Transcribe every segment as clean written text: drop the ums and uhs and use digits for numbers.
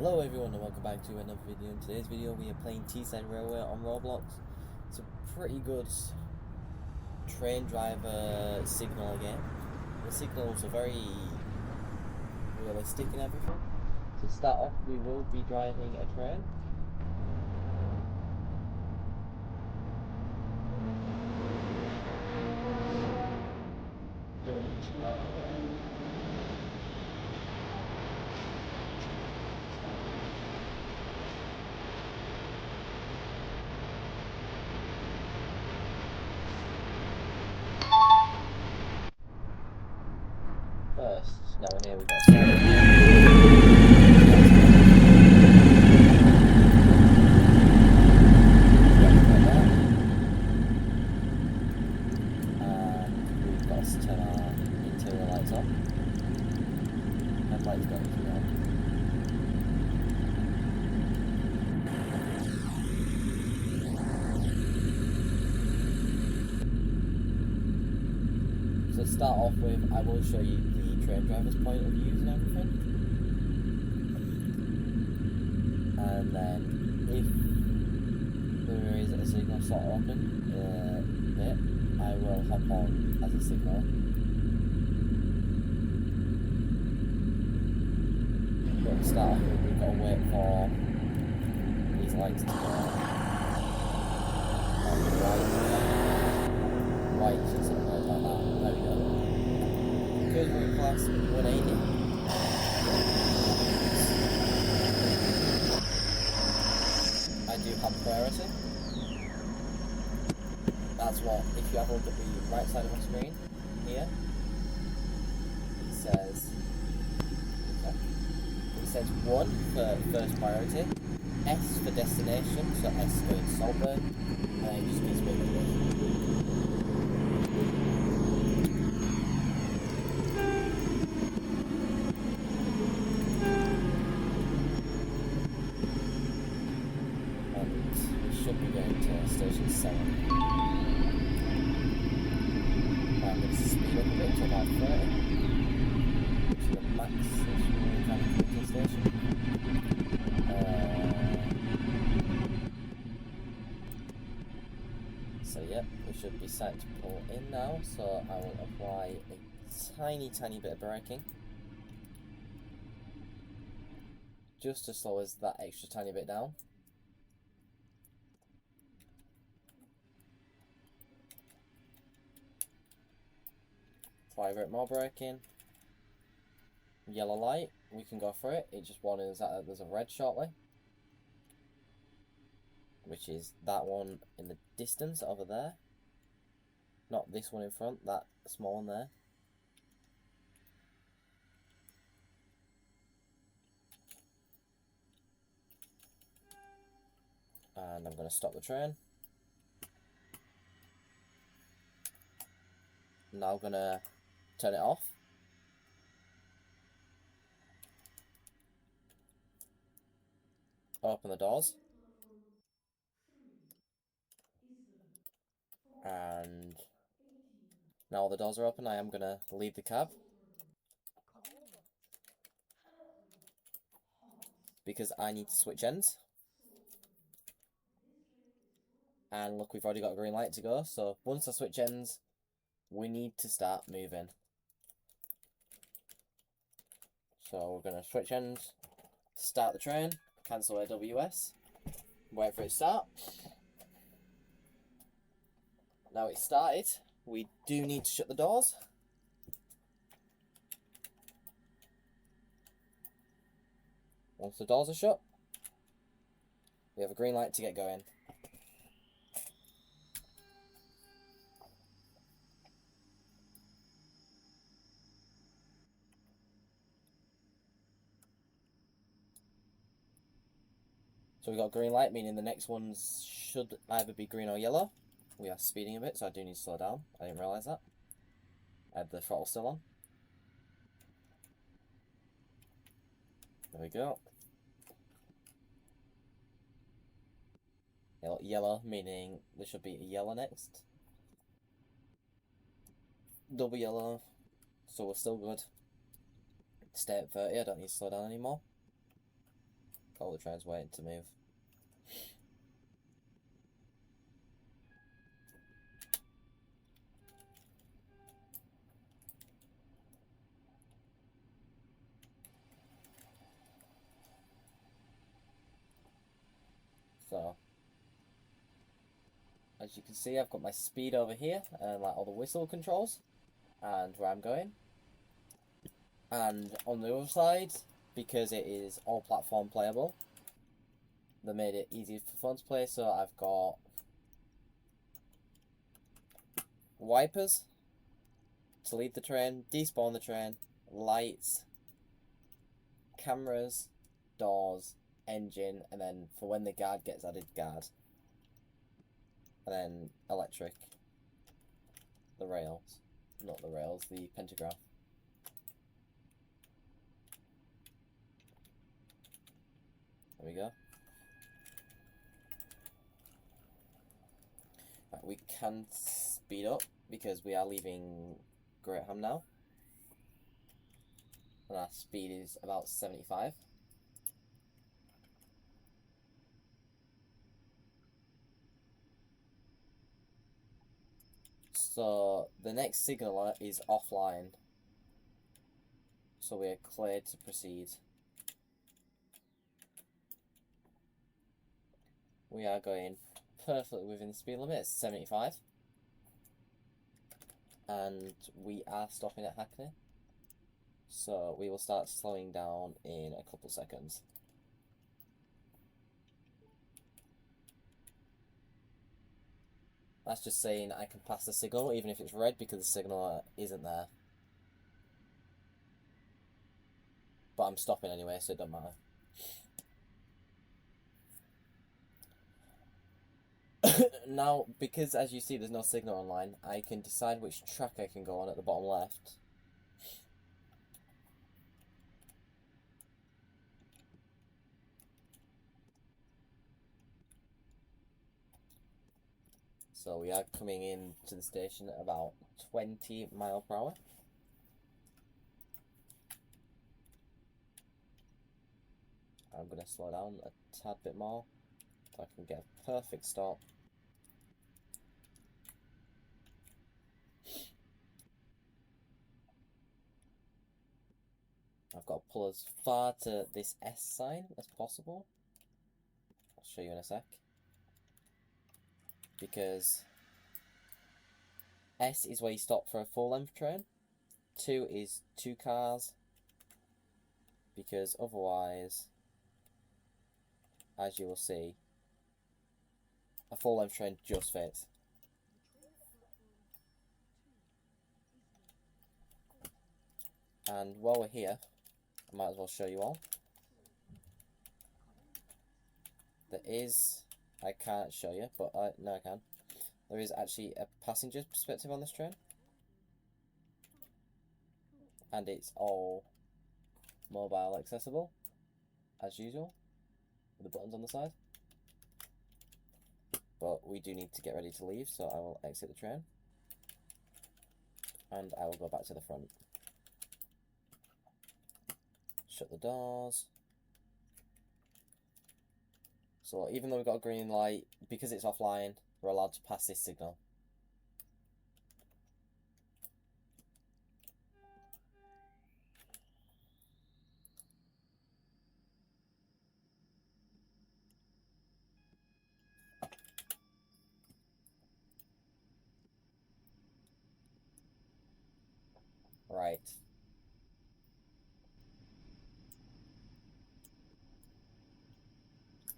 Hello everyone and welcome back to another video. In today's video we are playing T-Side Railway on Roblox. It's a pretty good train driver signal game. The signals are very realistic and everything. To start off we will be driving a train. First, now here we've got to turn our interior lights on. Headlights going to be on. So to start off with, I will show you the train driver's point of views and everything. And then if there is a signal sort of open bit, I will hop on as a signal. But to start off with, we've got to wait for these lights to go on the white or something like that. There we go. Because we're in class 180. I do have priority. That's what, if you have a look at the right side of my screen here, it says 1 for first priority, S for destination, so S going Saltburn, and it just keeps moving away. Should be going to station 7. I'm going to speed up a bit to about 30, which is the max station kind of to the station. So yeah, we should be set to pull in now, so I will apply a tiny bit of braking. Just to slow us that extra tiny bit down. Apply a bit more braking. Yellow light, we can go for it. It just warns that there's a red shortly, which is that one in the distance over there. Not this one in front, that small one there. And I'm going to stop the train. Now I'm going to turn it off. Open the doors. And now all the doors are open, I am going to leave the cab. Because I need to switch ends. And look, we've already got a green light to go, so once I switch ends, we need to start moving. So we're going to switch ends, start the train, cancel AWS, wait for it to start. Now it's started, we do need to shut the doors. Once the doors are shut, we have a green light to get going. So we got green light, meaning the next ones should either be green or yellow. We are speeding a bit, so I do need to slow down. I didn't realise that. I had the throttle still on. There we go. Yellow, meaning there should be a yellow next. Double yellow, so we're still good. Stay at 30, I don't need to slow down anymore. All the train's waiting to move. So, as you can see, I've got my speed over here, and like all the whistle controls, and where I'm going. And on the other side, because it is all platform playable, they made it easy for fun to play. So I've got wipers to lead the train, despawn the train, lights, cameras, doors, engine, and then for when the guard gets added, guard. And then electric, the rails, not the rails, the pentagram. There we go. Right, we can speed up because we are leaving Greatham now. And our speed is about 75. So the next signaller is offline. So we are cleared to proceed. We are going perfectly within the speed limit, it's 75. And we are stopping at Hackney. So we will start slowing down in a couple seconds. That's just saying I can pass the signal even if it's red because the signal isn't there. But I'm stopping anyway, so it doesn't matter. Now, because as you see there's no signal online, I can decide which track I can go on at the bottom left. So we are coming in to the station at about 20 miles per hour. I'm going to slow down a tad bit more so I can get a perfect stop. I've got to pull as far to this S sign as possible. I'll show you in a sec. Because S is where you stop for a full length train. 2 is 2 cars. Because otherwise, as you will see, a full length train just fits. And while we're here, I might as well show you all. There is, I can't show you, but no I can. There is actually a passenger perspective on this train. And it's all mobile accessible, as usual, with the buttons on the side. But we do need to get ready to leave, so I will exit the train. And I will go back to the front. Shut the doors. So even though we've got a green light, because it's offline, we're allowed to pass this signal. Right.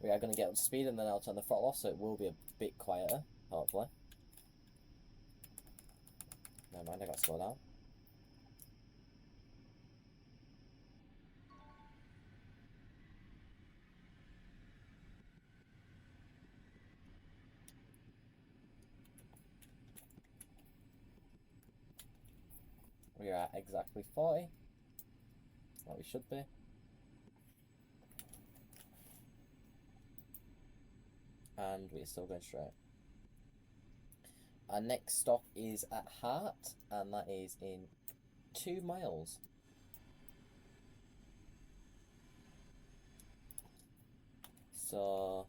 We are going to get up to speed and then I'll turn the throttle off so it will be a bit quieter, hopefully. Never mind, I got to slow down. We are at exactly 40. What we should be. And we're still going straight. Our next stop is at Hart, and that is in 2 miles. So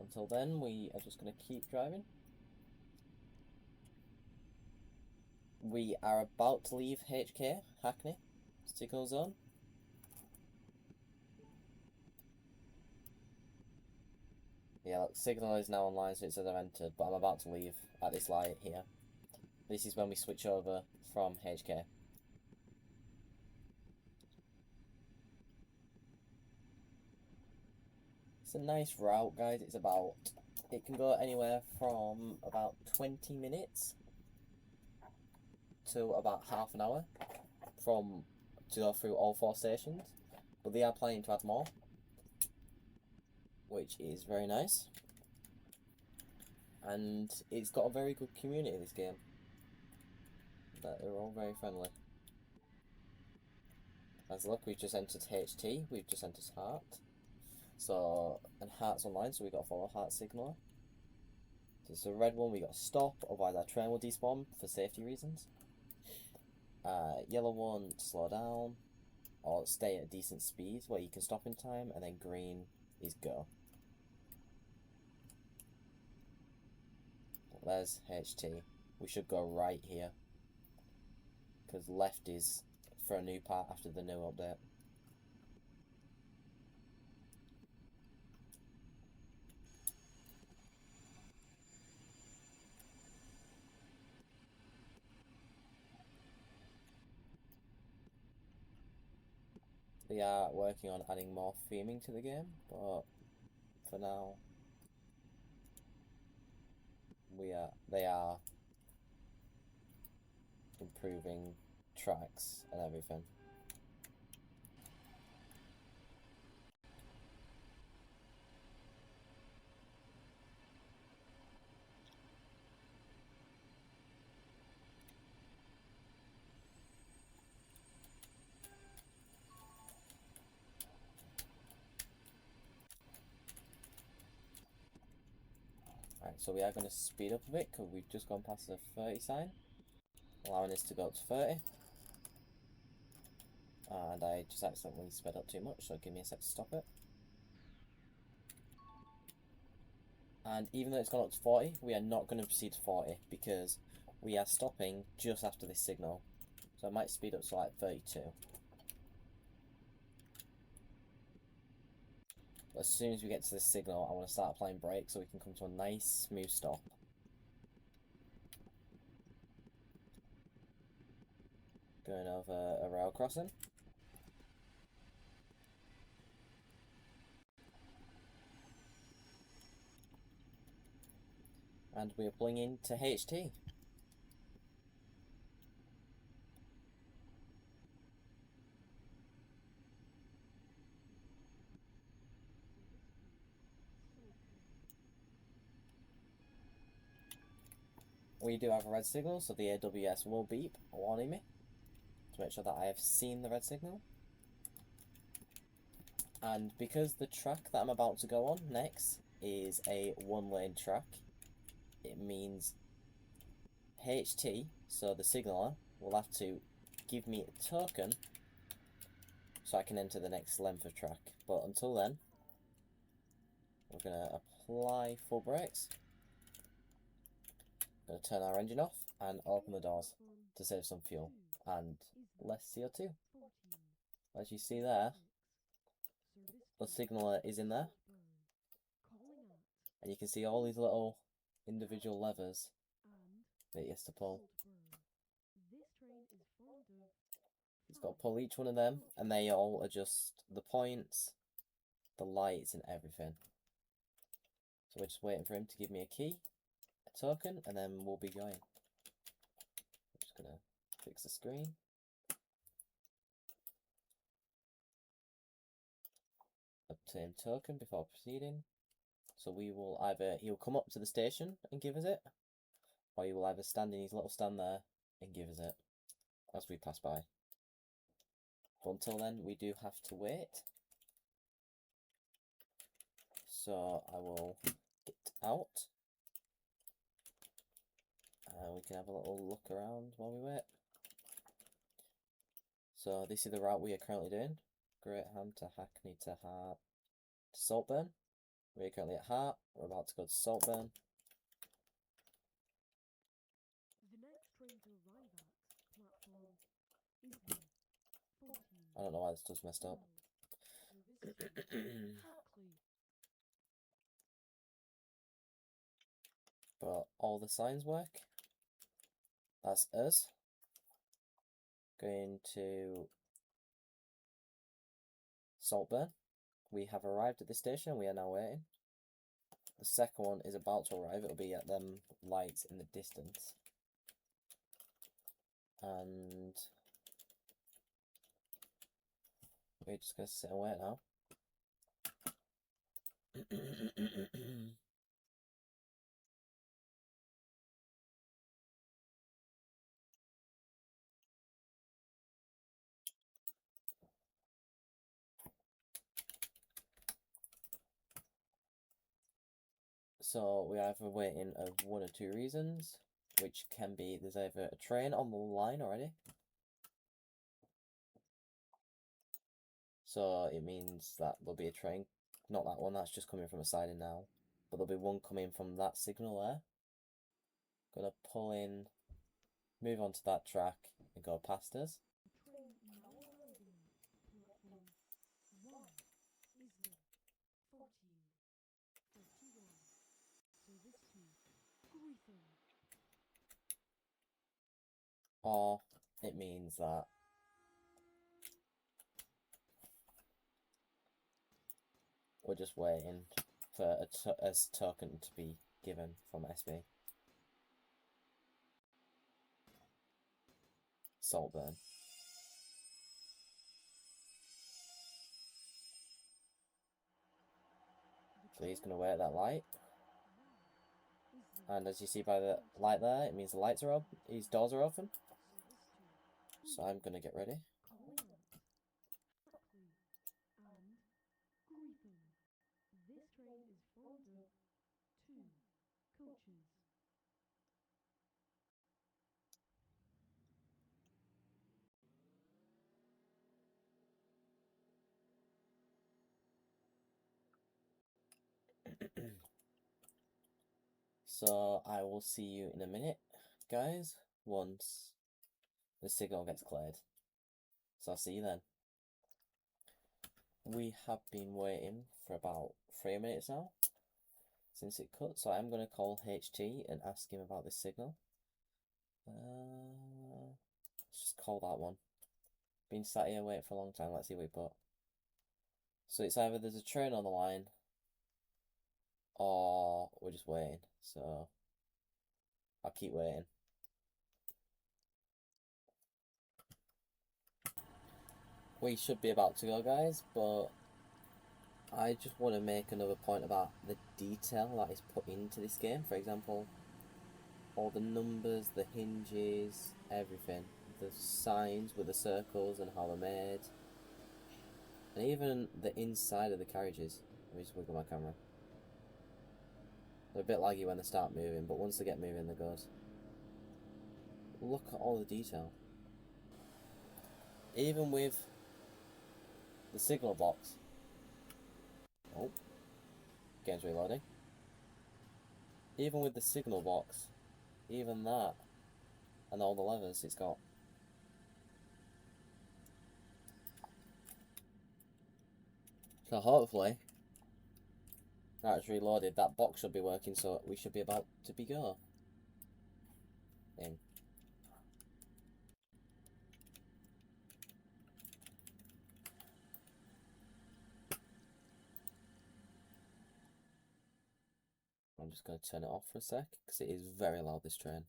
until then, we are just going to keep driving. We are about to leave HK, Hackney, signal zone. Yeah, look, signal is now online, so it says I've entered, but I'm about to leave at this light here. This is when we switch over from HK. It's a nice route, guys. It can go anywhere from about 20 minutes to about half an hour to go through all 4 stations. But they are planning to add more, which is very nice. And it's got a very good community, this game. They're all very friendly. As look, we've just entered HT, we've just entered Heart. So, and Heart's online, so we got to follow Heart signal. So it's a red one, we got to stop, otherwise our train will despawn for safety reasons. Yellow one, slow down, or stay at a decent speed where you can stop in time, and then green is go. There's HT. We should go right here, because left is for a new part after the new update. They are working on adding more theming to the game, but for now, they are improving tracks and everything. Right, so we are going to speed up a bit because we've just gone past the 30 sign, allowing us to go up to 30. And I just accidentally sped up too much, so give me a sec to stop it. And even though it's gone up to 40, we are not going to proceed to 40 because we are stopping just after this signal. So I might speed up to like 32. But as soon as we get to this signal, I want to start applying brakes so we can come to a nice smooth stop. Going over a rail crossing. And we are pulling into HT. We do have a red signal, so the AWS will beep, warning me to make sure that I have seen the red signal. And because the track that I'm about to go on next is a 1-lane track, it means HT, so the signaller, will have to give me a token so I can enter the next length of track. But until then, we're going to apply full brakes. Going to turn our engine off and open the doors to save some fuel and less CO2. As you see there, the signaller is in there. And you can see all these little individual levers that he has to pull. He's got to pull each one of them, and they all adjust the points, the lights, and everything. So we're just waiting for him to give me a key, a token, and then we'll be going. I'm just going to fix the screen. Obtain token before proceeding. So we will he'll come up to the station and give us it, or he will either stand in his little stand there and give us it as we pass by. But until then, we do have to wait. So I will get out. We can have a little look around while we wait. So this is the route we are currently doing. Greatham to Hackney to Hart to Saltburn. We're currently at Hart. We're about to go to Saltburn. The next train to arrive at platform is 14. I don't know why this does messed up. So this is Hackley. But all the signs work. That's us. Going to Saltburn. We have arrived at the station. We are now waiting. The second one is about to arrive. It'll be at them lights in the distance. And we're just going to sit and wait now. So we are either waiting of one or two reasons, which can be there's either a train on the line already. So it means that there'll be a train, not that one, that's just coming from a siding now. But there'll be one coming from that signal there. Gonna pull in, move onto that track and go past us. Train now arriving. Platform 1 is the 14, 31. Service to Greetham. Or it means that we're just waiting for a token to be given from SB. Saltburn. So he's going to wait at that light. And as you see by the light there, it means the lights are open, his doors are open. So I'm going to get ready. This train is formed of 2 coaches. So I will see you in a minute, guys, once the signal gets cleared. So I'll see you then. We have been waiting for about 3 minutes now since it cut, so I'm going to call HT and ask him about this signal. Let's just call that one. Been sat here waiting for a long time, let's see what he put. So it's either there's a train on the line or we're just waiting, so I'll keep waiting. We should be about to go, guys, but I just want to make another point about the detail that is put into this game. For example, all the numbers, the hinges, everything. The signs with the circles and how they're made. And even the inside of the carriages. Let me just wiggle my camera. They're a bit laggy when they start moving, but once they get moving, they're good. Look at all the detail. Even with the signal box. Oh, game's reloading. Even with the signal box, even that, and all the levers it's got. So hopefully, now it's reloaded, that box should be working, so we should be about to be go. In. I'm just going to turn it off for a sec, because it is very loud, this train.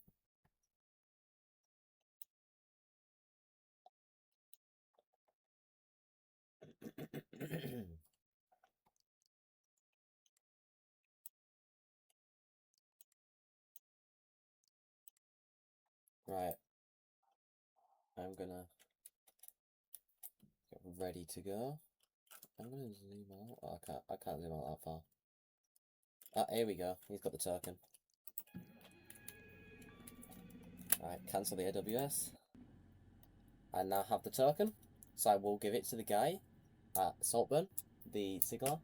Right. I'm gonna get ready to go. I'm gonna zoom out. Oh, I can't zoom out that far. Ah, here we go. He's got the token. Right, cancel the AWS. I now have the token, so I will give it to the guy at Saltburn, the signaler.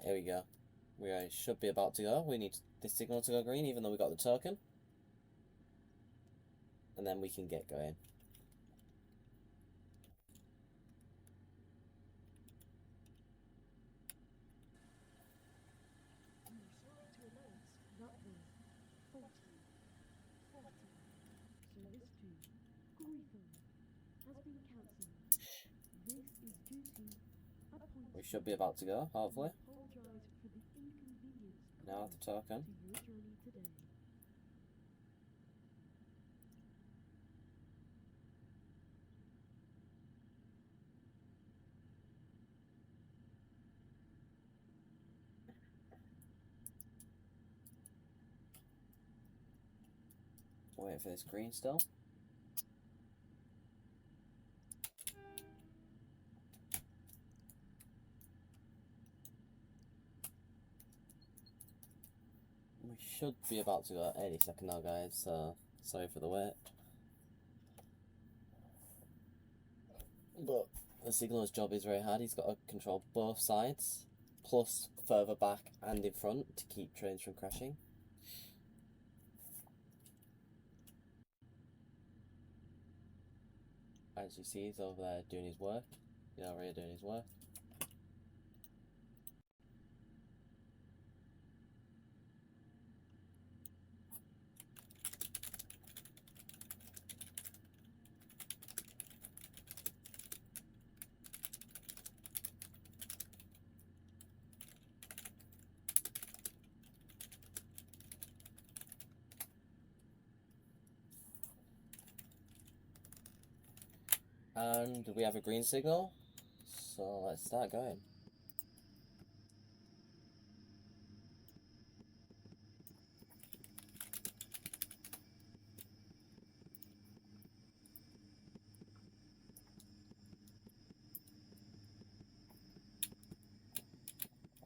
Here we go. We should be about to go. We need the signal to go green, even though we got the token. And then we can get going. We are sorry to announce that the 4040 service to Greetham has been cancelled. This is due to appointment. We should be about to go, hopefully. We apologise for the inconvenience Now caused the token. to your journey today. Wait for this green still. We should be about to go any second now, guys, so sorry for the wait. But the signaller's job is very hard. He's got to control both sides, plus further back and in front to keep trains from crashing. As you see, he's over there doing his work. He's already doing his work. And we have a green signal, so let's start going.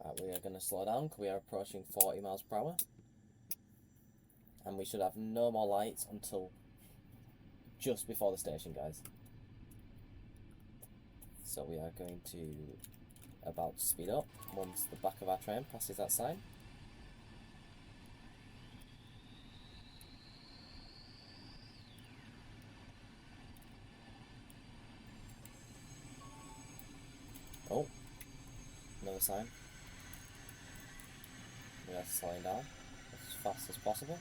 Right, we are going to slow down because we are approaching 40 miles per hour. And we should have no more lights until just before the station, guys. So we are going to about to speed up once the back of our train passes that sign. Oh, another sign. We are slowing down as fast as possible.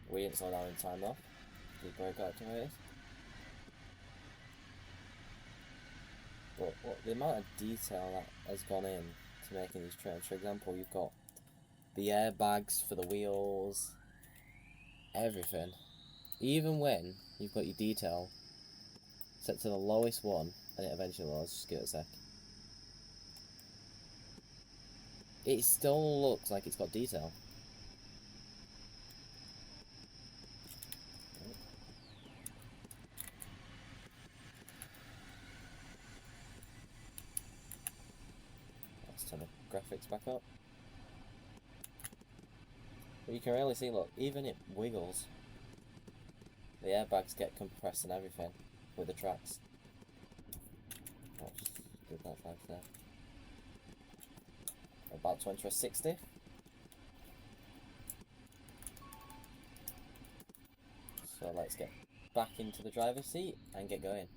We didn't slow down in time though. Did brake out to where it is. But the amount of detail that has gone in to making these trains. For example, you've got the airbags for the wheels, everything. Even when you've got your detail set to the lowest one, and it eventually loads. Just give it a sec. It still looks like it's got detail. Let's turn the graphics back up. But you can really see, look, even it wiggles. The airbags get compressed and everything with the tracks. I'll just do that like there. About to enter a 60. So let's get back into the driver's seat and get going.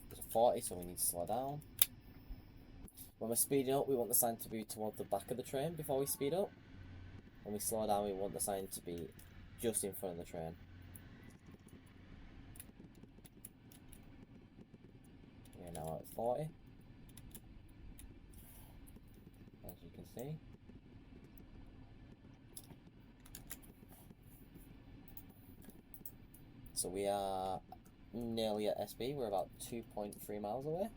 There's a 40, so we need to slow down. When we're speeding up, we want the sign to be towards the back of the train before we speed up. When we slow down, we want the sign to be just in front of the train. We are now at 40. As you can see. So we are nearly at SB. We're about 2.3 miles away.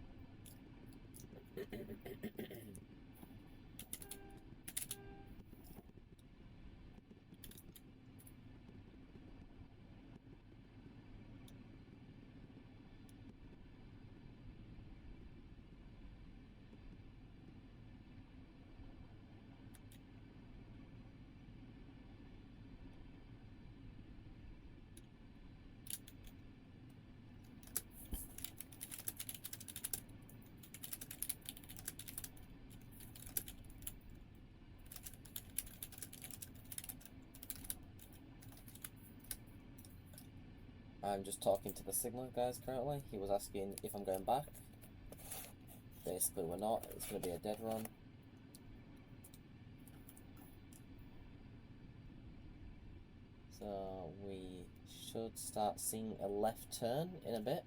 I'm just talking to the signal guys currently. He was asking if I'm going back. Basically we're not. It's going to be a dead run. So we should start seeing a left turn in a bit.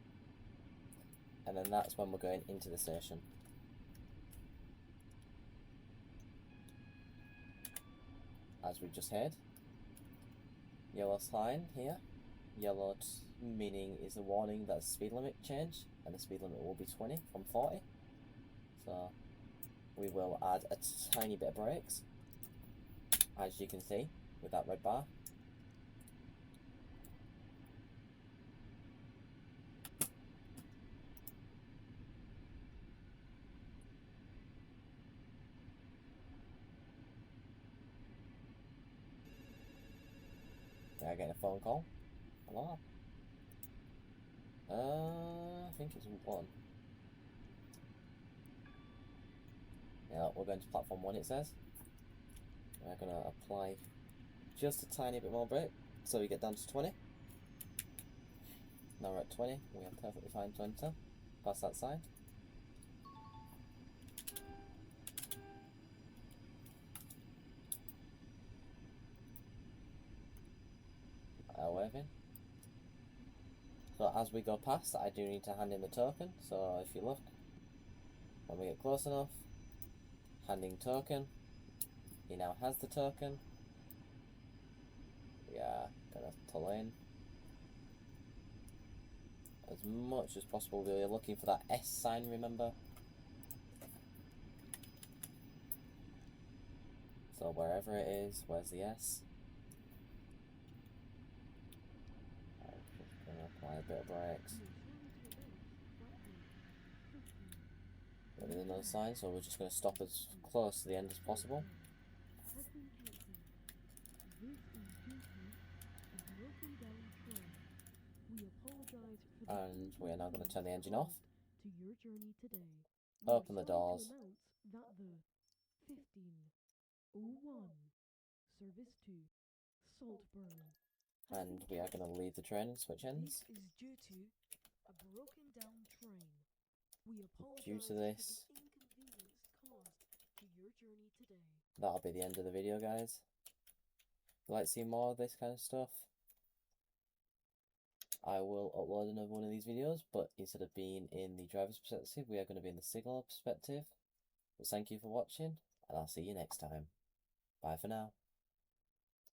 And then that's when we're going into the station. As we just heard. Yellow sign here. Yellow meaning is a warning that speed limit change. And the speed limit will be 20 from 40. So we will add a tiny bit of brakes. As you can see with that red bar. I get a phone call. Hello? I think it's 1. Yeah, we're going to platform 1 it says. We're going to apply just a tiny bit more brake so we get down to 20. Now we're at 20, we are perfectly fine to enter. Past that side. Waving. So as we go past, I do need to hand in the token. So if you look, when we get close enough, handing token. He now has the token. We are gonna pull in as much as possible. We're looking for that S sign, remember? So wherever it is, where's the S? I'm just gonna apply a bit of brakes. There is another sign, so we're just gonna stop as close to the end as possible. And we are now going to turn the engine off. Open the doors. And we are going to leave the train and switch ends. Due to this, that'll be the end of the video, guys. If you'd like to see more of this kind of stuff, I will upload another one of these videos, but instead of being in the driver's perspective, we are going to be in the signal perspective. But thank you for watching, and I'll see you next time. Bye for now.